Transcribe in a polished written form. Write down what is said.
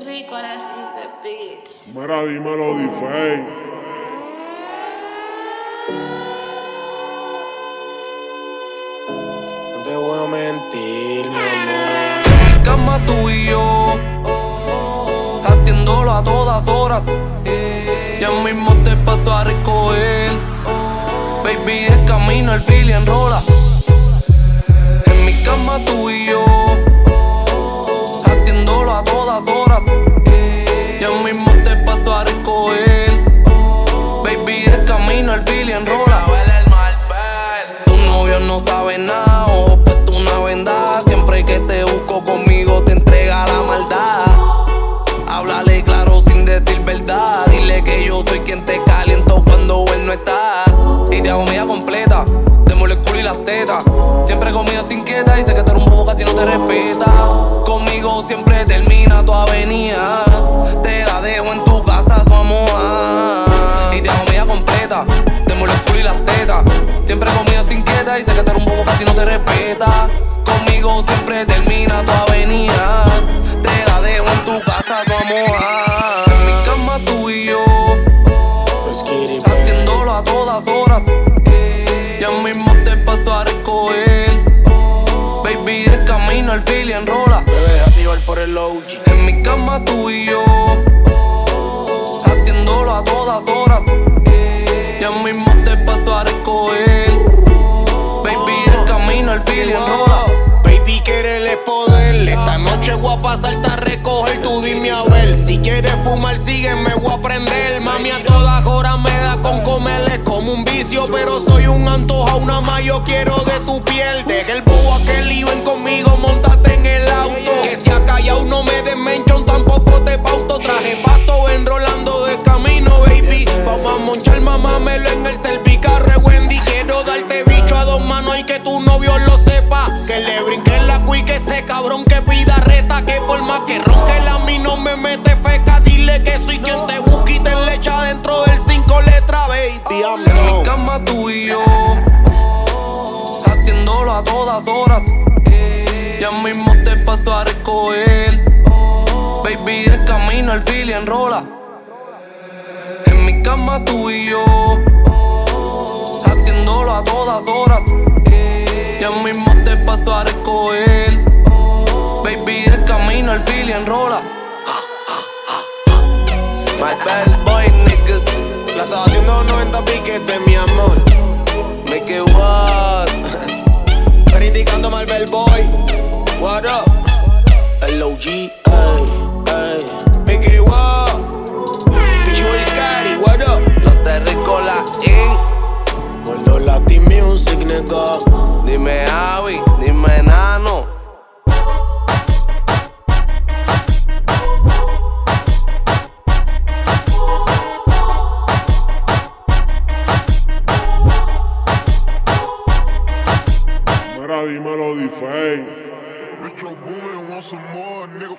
Terrícolas in the beats. Mira, dímelo, Difey. No te voy a mentir, mi amor. En mi cama tú y yo, haciéndolo a todas horas. Ya mismo te paso a recoger. Baby, de camino el fili enrola. En mi cama tú y yo, haciéndolo a todas horas. Ya mismo te paso a recoger. Baby, de camino el fili enrola. Tu novio no sabe nada, ojo puesto una venda. Siempre que te busco conmigo te entrega la maldad. Háblale claro sin decir verdad. Dile que yo soy quien te caliento cuando él no está. Y te hago mía completa, te muelo el culo y las tetas. Siempre conmigo te inquieta y sé que tú eres un bobo que a ti no te respeta. Conmigo siempre termina tu avenida. Te la dejo en tu casa, tu amor. Y te hago mía completa, te muelo el culo y las tetas. Siempre conmigo te inquieta y sé que tú eres un bobo que a ti no te respeta. Conmigo siempre termina tu avenida. Te la dejo en tu casa, tu amor. En mi cama tú y yo, haciéndolo a todas horas. Ya mismo te paso a recoger. Baby, de camino el fili enrola. Me dejas llevar por el OG. En mi cama tú y yo, haciéndolo a todas horas. Ya mismo te paso a recoger. Baby, de camino el fili enrola. Baby, quererle poder. Esta noche voy a pasarte a recoger. Tú dime a ver. Si quieres fumar, sígueme, voy a prender. Mami, a todas horas me da con comer. Es como un vicio, pero soy un antojo. Una más yo quiero de tu piel. Deja el bobo aquel y ven conmigo. Móntate en el auto. Que si acá ya uno me desmenchon, tampoco te pauto. Traje pasto enrolando de camino, baby. Vamos a monchar, mamámelo en el servicarre Wendy. Quiero darte bicho a dos manos y que tu novio lo sepa. Que le brinque la cuica ese cabrón que pida reta. Que por más que ronque la mí no me mete feca. Dile que soy quien te busca y te enlecha dentro del 5 letras, baby. En mi cama tú y yo, haciéndolo a todas horas. Ya mismo te paso a recoger. Baby, de camino el fili enrola. En mi cama tú y yo, haciéndolo a todas horas. Ya mismo te paso a recoger. Baby, de camino el fili enrola. My bad boy niggas. La estaba haciendo 90 piquetes, mi amor. Make it what? Criticando mal bad boy. What up? El OG, ey, ey. Make it what? Bitch, you is Scotty, what up? Los Terrícolas in. Gordo Latin Music, nigga. Dime Javi, dime Nano. Mira, dímelo, Difey. Metro Boomin want some more, nigga.